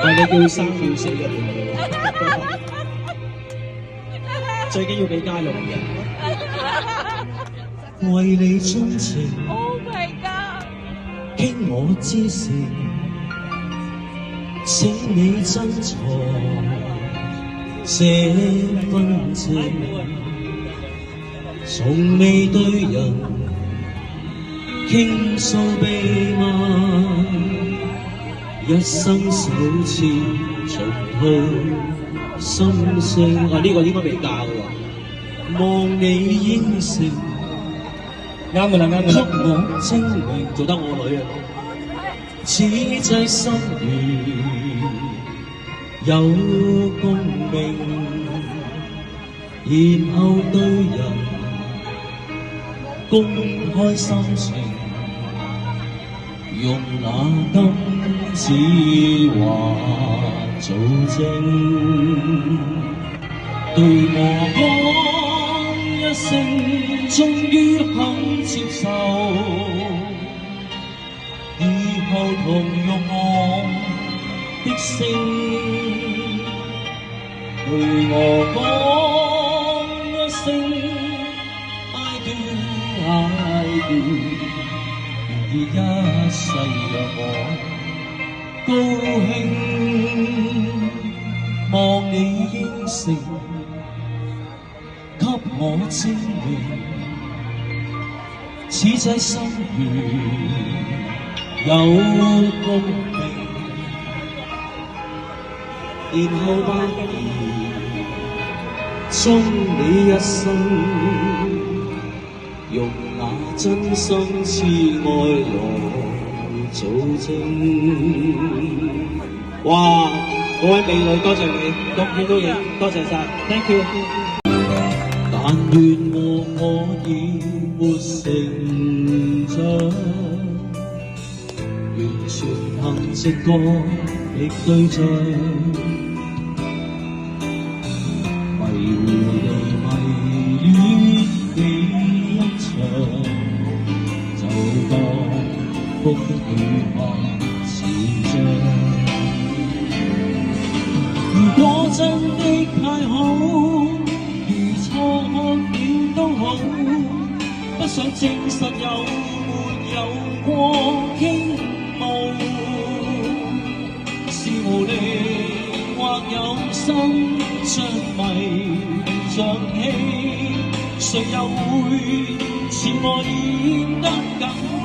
喂，你叫生叫死嘅最緊要俾家用嘅。為你鍾情 Oh my god！ 傾我之情，請你珍藏這份情，從未對人傾訴秘密，一生首次重吐心聲。啊，呢個應該未嫁嘅喎。望你應承，啱嘅啦，啱嘅啦。給我證明，做得我女啊！此際心願有共鳴，然後對人公開心情，用那金子華做證，對我講一聲，終於肯接受，以後同用我的姓，對我講一聲 I do， 願意一世讓我高興，望你應承，給我證明，此際心願有共鳴，然後百年終你一生，用那真心痴愛來做證。哇！各位美女，多謝你，咁見到嘢，多謝晒 ，thank you。但願我可以沒成長，完全憑直覺的對象，迷糊地迷戀你一場，就當風雨或是障。如果真的太好，如錯看了都好，不想證實有沒有過傾慕，是無力或有心像迷像戲，誰又會似我演得更好？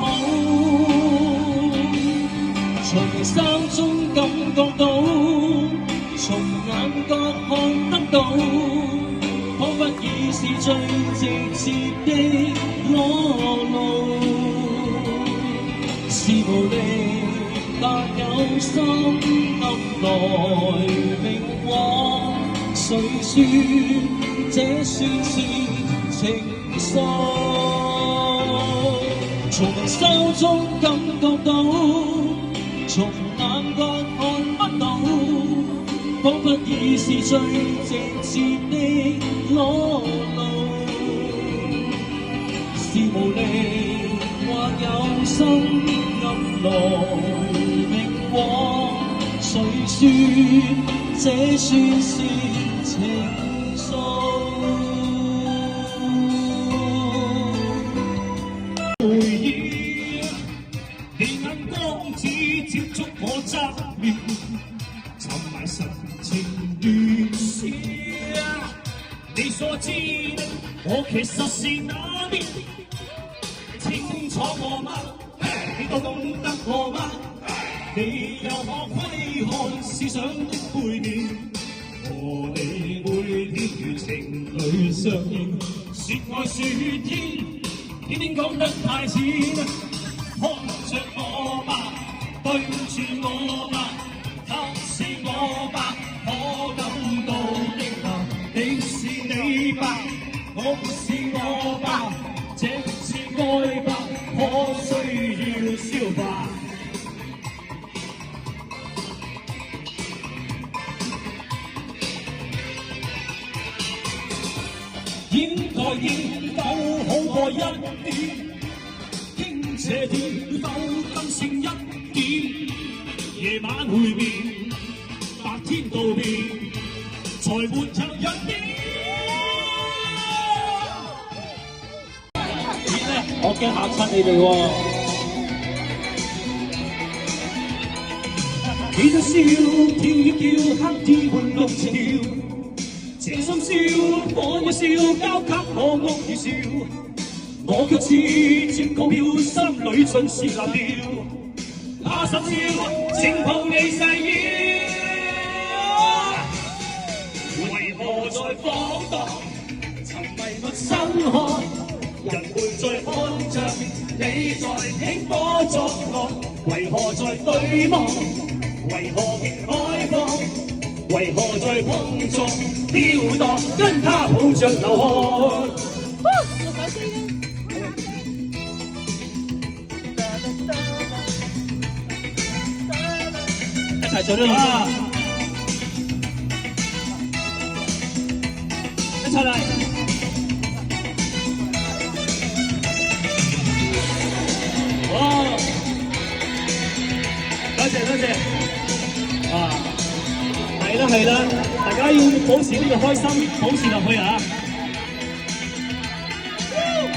從心中感覺到，從眼角看得到，彷彿已是最直接的裸露，是無力但有心暗來明往，誰說這算是情愫？從手中感覺到，從眼角看不到，彷彿已是最直接的裸露，是無力或有心暗來明往，誰說這算是情愫？回憶你眼光只接觸我側面，沉埋神情亂閃，你所知的我其實是哪邊？清楚我嗎？你都懂得我嗎？你有可窺看思想的背面，和你每天如情侶相應，說愛說天，偏偏講得太淺，看着我吧，對住我吧，是我吧，可感到的吧，你是你吧，我是我吧，這是愛吧，可需要消化。掩蓋點否好過一點，傾斜點否更勝一點，夜晚會面。驚嚇親你哋喎。幾多笑，跳與叫，黑天換綠潮。情深笑，看一笑，交給我惡語笑。我卻似接股票，心裏盡是藍調。那十招，正抱你誓要。為何在放蕩，沉迷沒心看？人會在看着你在輕波作樂，為何在對望？為何極開放？為何在碰撞飄蕩？跟他抱着流汗。一齊做啦！一齊嚟！哇！多謝多謝。啊！係啦係啦，大家要保持呢個開心，保持落去啊！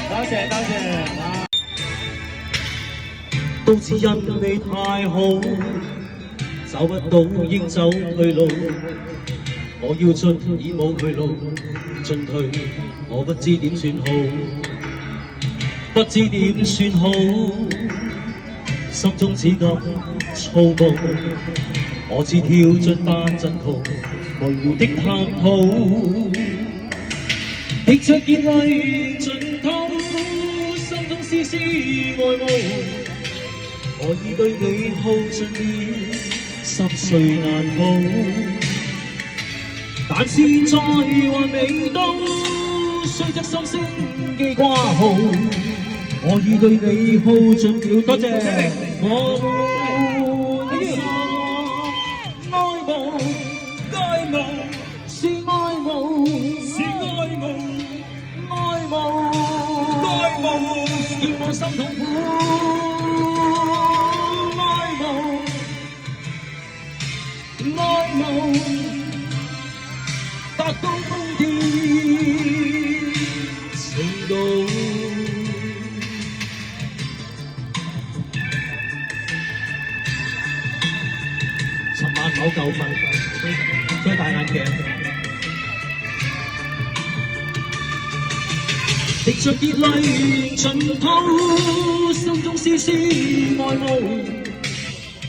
多謝多謝。都知因你太好，找不到應走去路。我要進已冇去路，進退我不知點算好，不知點算好，心中只覺粗暴。我似跳進百陣圖，模糊的探討，滴着熱淚盡透，心中絲絲愛慕。我已對你耗盡了，心碎難報，但是在還未到，雖則心聲記掛號。我已對你耗盡了，多謝我。是愛慕，是愛慕，愛慕，愛慕，叫我心痛苦。愛慕，愛慕，達到瘋癲程度。尋晚冇夠瞓，再戴眼鏡。滴着熱淚盡透，心中絲絲愛慕。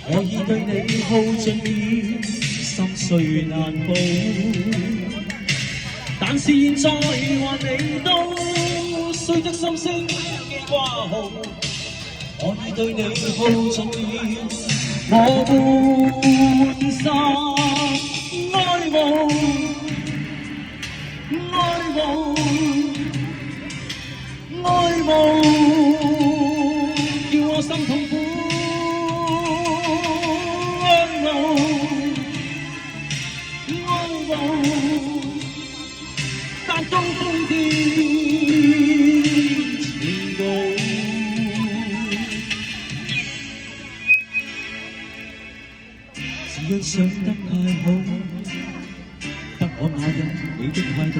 我已對你耗盡了，心碎難報。但是現在還未到，雖則心聲記掛號。我已對你耗盡了，我半生愛慕，愛慕。愛慕，叫我心痛苦。愛慕，愛慕，達到瘋癲程度。只因想得太好，不可那日你的態度。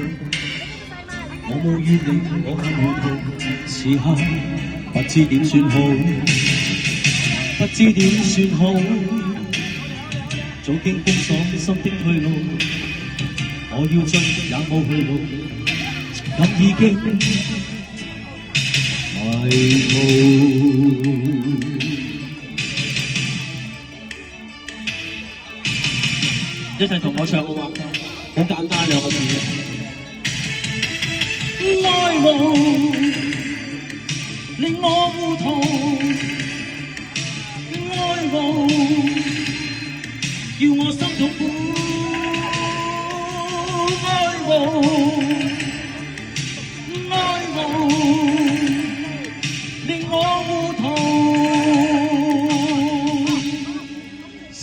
我冇怨你，我很糊塗，此刻不知點算好，不知點算好。早經封鎖心的退路，我要進也冇去路，咁已經迷霧。一齊同我唱好嘛？好簡單兩個字。愛慕令我糊塗，愛慕叫我心痛苦，愛慕令我糊塗，心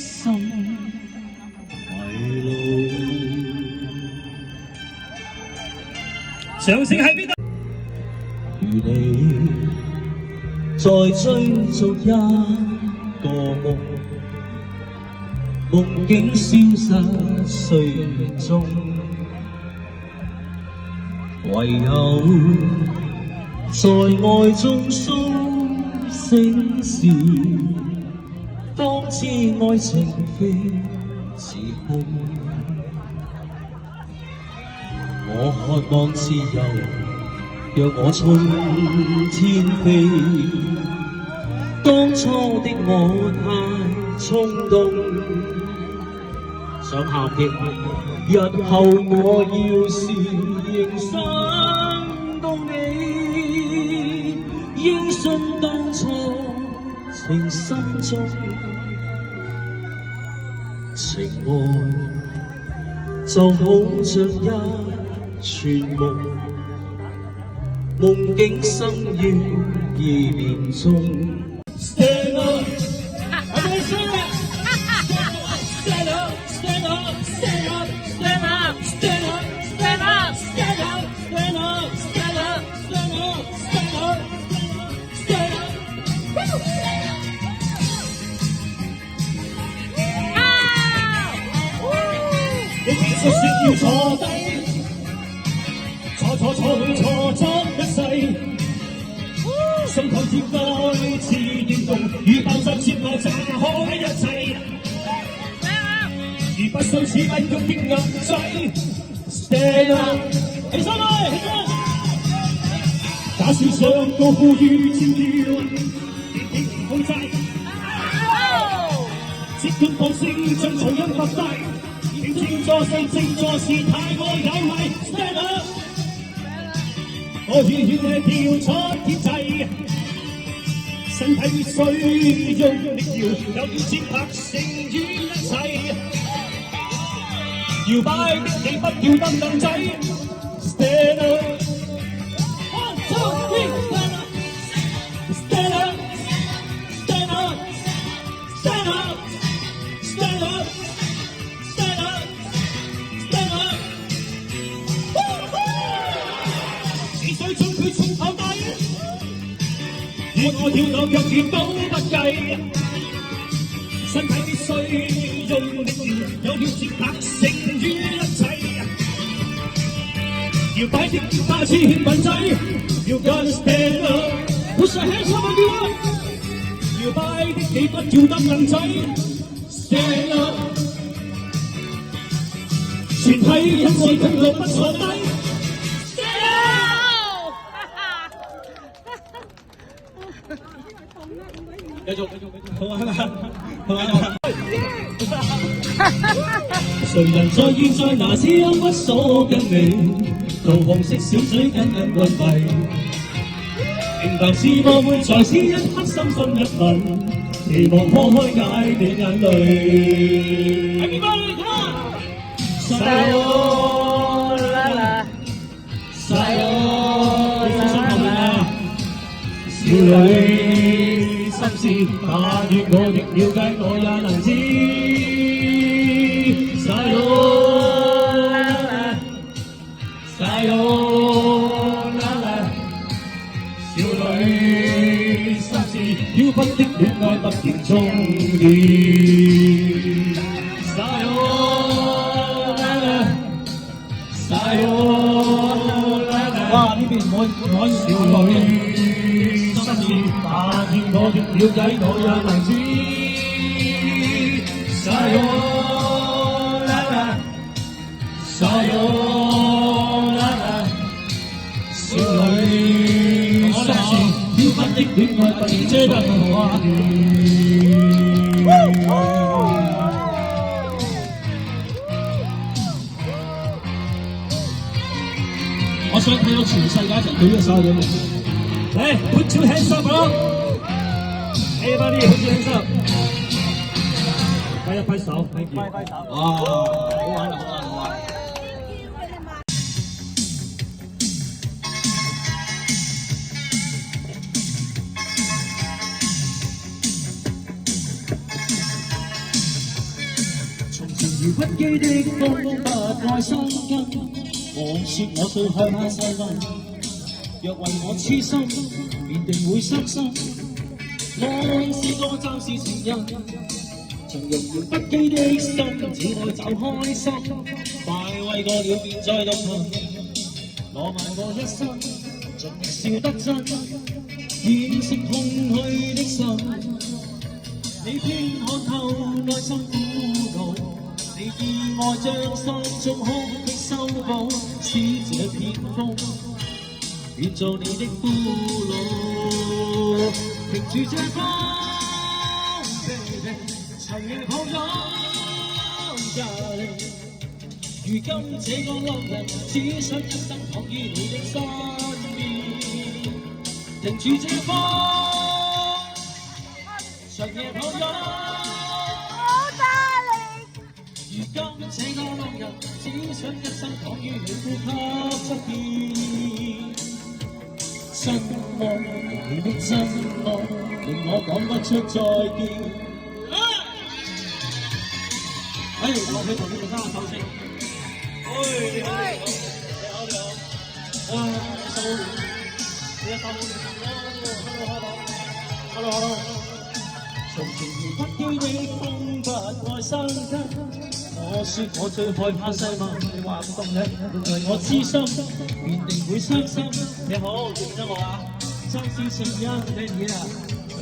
迷路。掌聲喺邊度？如你再追逐一個夢，夢境消失歲月中，唯有在愛中甦醒時，當知愛情非自控。我渴望自由，讓我衝天飛。當初的我太衝動，想喊的日後我要是仍想到你，應信當初情深中情愛就好像一串夢，夢境深於意念中。Stand up, stand up, stand up, stand up, stand up, stand up, stand up, stand up, stand up, stand up, stand up, stand up, stand up, stand up. 你其實說要坐低，坐咗一世。心頭貼該似應動，如爆炸切我炸開一切，而不想似不腳的鴨仔。Stand up， 起身啦，起身！假使想高呼於尖叫，別唔控制，即管放聲將噪音發大，認清咗世正坐是太過有為。Stand up， 我遠遠地跳出天際。身體必須用力搖，有要節拍勝於一切。搖擺的你不要燈凳仔。Stand up， 1, 2, 3 Stand up， Stand up， Stand up， Stand up， Stand up， Stand up， 只需將佢從頭底。與我跳到腳軟都不計，身體必須用力搖，有要節拍勝於一切。搖擺的吉他似興奮仔 ，You gotta stand up，Put your hands up again。搖擺的你不要燈凳仔 ，Stand up， 全體因愛痛樂不坐低。繼續，好玩啦，好玩啦！誰人在現在拿支音筆鎖緊你，桃紅色小嘴緊緊關閉，平淡是我會在此一刻深深一吻，期望破開解你眼淚。Everybody come on！Sayonara， Sayonara， 少女。心事，但願我亦了解，我也能知。Sayonara， Sayonara， 少女心事，飄忽的戀愛不言終點。Sayonara， Sayonara， 哇！呢邊我少女。但願我亦了解，我也能知。Sayonara， Sayonara， 少女心事，飄忽的戀愛不言遮不可斷。我想睇到全世界一齊舉咗手俾你。嚟 ，put your hands up 啊 ！Everybody put your hands up！ 揮一揮手 ，thank you。揮手。哇，好玩啊！好玩，好玩。從前遙不羈的風不愛生根，我說我對向下世運。若為我痴心，便定會傷心。愛是個暫時情人，曾容易不羈的心，只愛找開心。快慰過了便再獨行，攞埋我一生，笑得真，掩飾空虛的心。你偏看透內心苦惱，你意外將心中空的修補，使這片風變做你的俘虜。停住這風 ，baby， 長夜抱擁 ，darling。如今這個浪人只想一生躺於你的身邊，停住這風，長夜抱擁。如今這個浪人只想一生躺於你呼吸側邊，真愛你的真愛令我講不出再見。我去同你哋交下手先。你好，你好。你手，hello。從前如不羈的風不愛生根，我說我最害怕世物，你話唔動你，為我痴心，便定會傷心。你好，記唔記得我啊？真是情人的啊！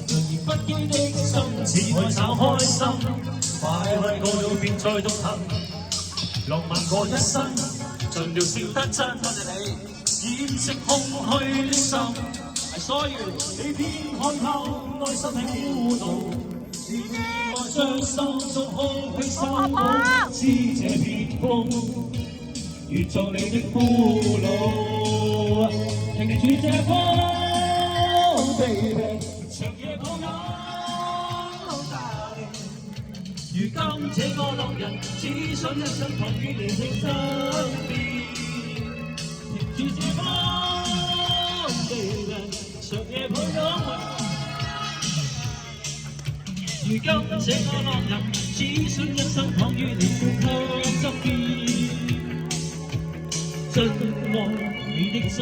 從前不羈的心，只愛找開心，快樂過了便再獨行。浪漫過一生，盡量笑得真。多謝你，掩飾空虛的心。I saw you， 你偏看透內心的苦惱，你意外將心中空虛修補，知這片風越做你的俘虜。停住這風 ，baby， 長夜抱擁。如今這個浪人只想一生躺於你的身邊，停住這風 ，baby， 長夜抱擁。如今這個浪人只想一生躺於你呼吸側邊，真愛你的真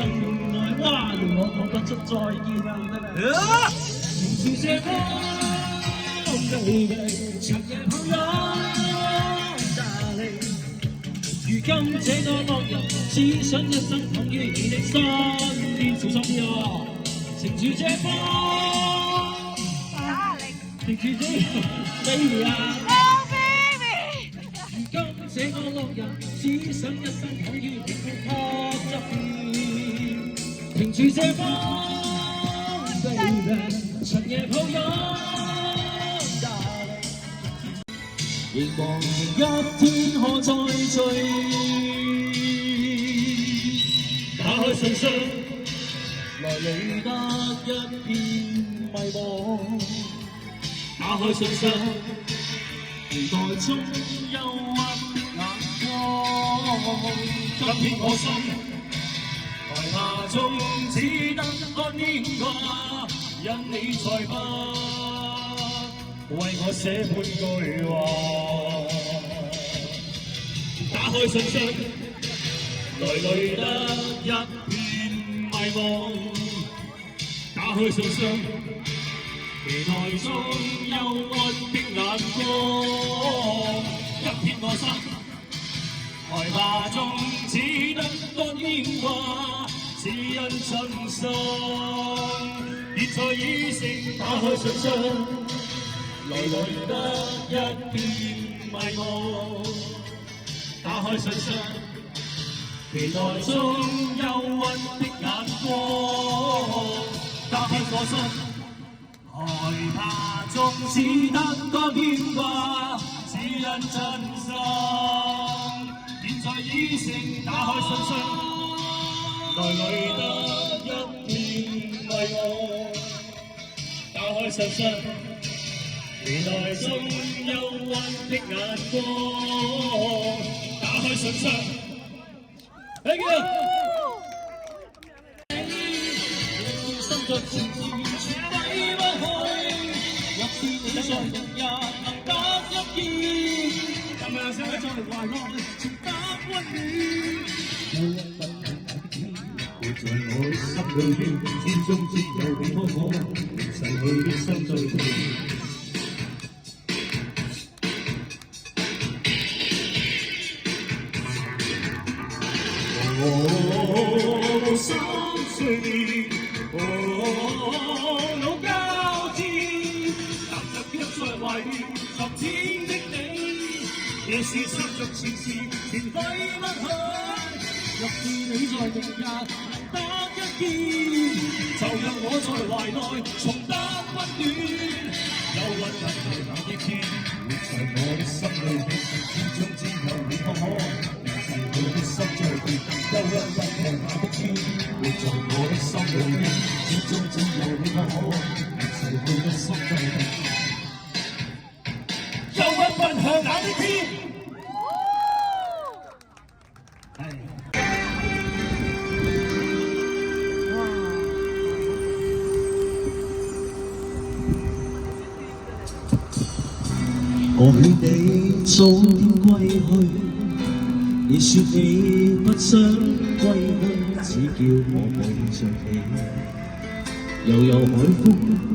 愛，哇！令我講不出再見啊！停住這風。baby， 長夜抱擁 ，darling。如今這個浪人只想一生躺於你的身邊，小心啲啊！停住這風，停住這 baby 啊 baby。如今這個浪人只想一生躺於你呼吸側邊，停住這風 ，baby， 長夜抱擁。亦望一天可再聚，打開信箱，來裏得一片迷茫。打開信箱，期待中憂鬱的眼光。今天我心，台下中只得看牽掛，因你才不。為我寫半句話，打開信箱，來累得一片迷茫。打開信箱，期待中憂鬱的眼光。一片我心，台下中只得看牽掛，只因真心。現在已成，打開信箱。來累得一片迷茫，打開信箱，期待中憂鬱的眼光。打開我心，害怕中只得個牽掛，只因真心。現在已成，打開信箱，來累得一片迷茫，打開信箱。期待中憂鬱的眼光，打開信箱。Thank you。心在纏綿，揮不開。若是你在人也能得一見，咁樣先可以再懷內，情得溫暖。活在我心裏邊，天中只有你可可，逝去的心最痛。我心歲年，老交戰，踏着腳在懷念昨天的你，夜是唱着前事，前揮不去。若是你在明日得一見，就讓我在懷內重得溫暖。憂鬱不去那一天，活在我的心裏邊，天中只有你可可，是我的心在變。憂鬱不去那一天，活在我的心裏邊，天中只有你可可，是我的心在變。憂鬱不去那一天。我勸你早點歸去，你說你不想歸去，只叫我望着你。悠悠海風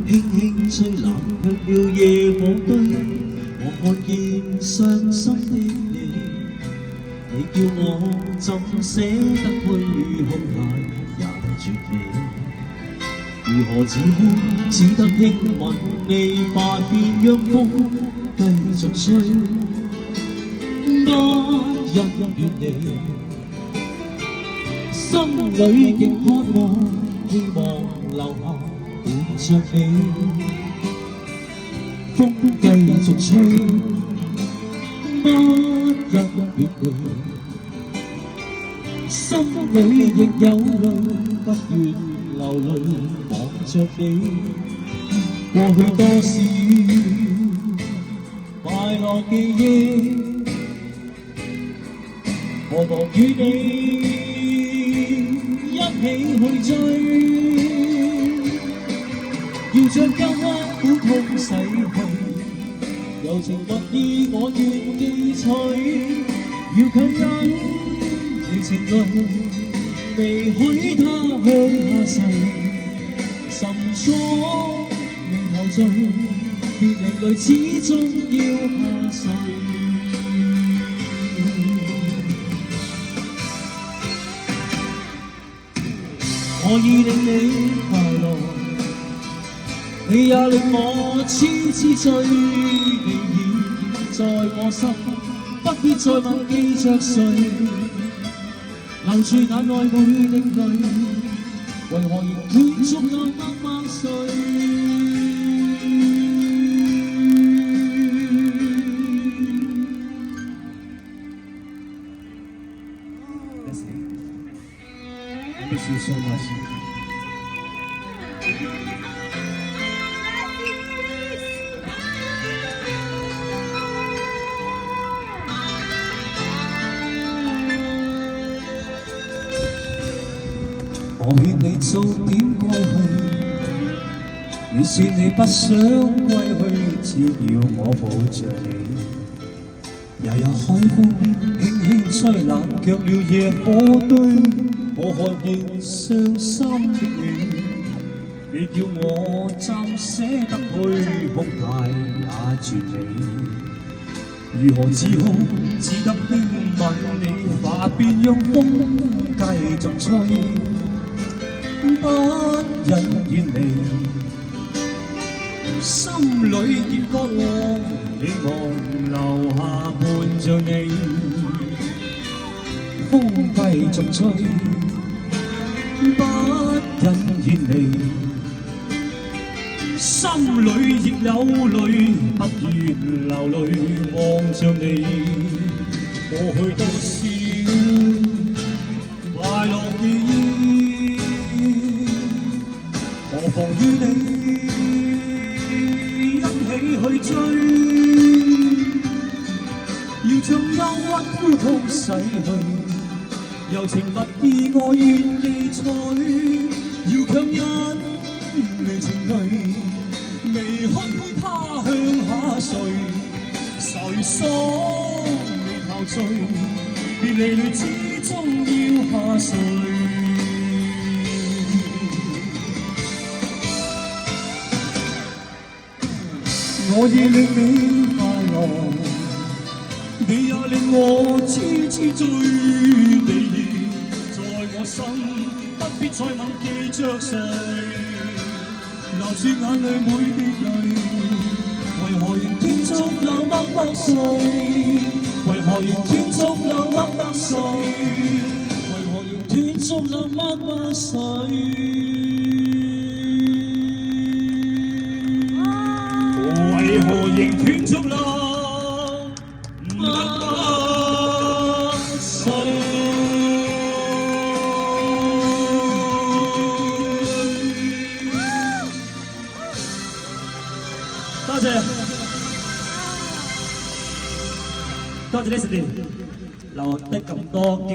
輕輕吹，冷卻了夜火堆。我看見傷心的你，你叫我怎捨得去空閒也絕美。如何止哭，只得輕吻你發邊，讓風繼續吹，不忍遠離，心裏極渴望，希望留下伴着你。風繼續吹，不忍遠離，心裏亦有淚，不願流淚望着你。過去多少快樂記憶，何妨與你一起去追，要將憂鬱苦痛洗去，柔情蜜意我願記取，要強忍餘情淚，未許他向下垂，心中未陶醉，別離淚始終要下垂。我已令你快樂，你也令我痴痴醉，你已在我心，不必再問記着誰，流住眼內會令淚，為何仍斷續又默默睡？I miss you so much. 我勸你早點歸去，你說你不想歸去，只要我抱着你。日日海風輕輕吹，冷卻了夜火堆。我看見傷心的你，你叫我怎捨得去空態也絕美。如何止哭，只得輕吻你發邊，讓風繼續吹，不忍遠離，心裏亦渴望，希望留下伴着你。風繼續吹，不忍遠離，心裏亦有淚，不願流淚望着你。過去多少快樂記憶，何妨與你一起去追，要將憂鬱苦痛洗去，柔情蜜意我願記取，要強忍餘情淚，未許他向下垂，誰想未陶醉，別離淚始終要下垂。我已令你快樂，你也令我痴痴醉，你已在我心，不必再問記着誰，留住眼淚每滴淚。為何仍天中有默默睡？為何仍天中有默默睡？為何仍天中有默默睡？為何仍斷續流默默睡？多謝，多謝 Leslie 留低咁多經。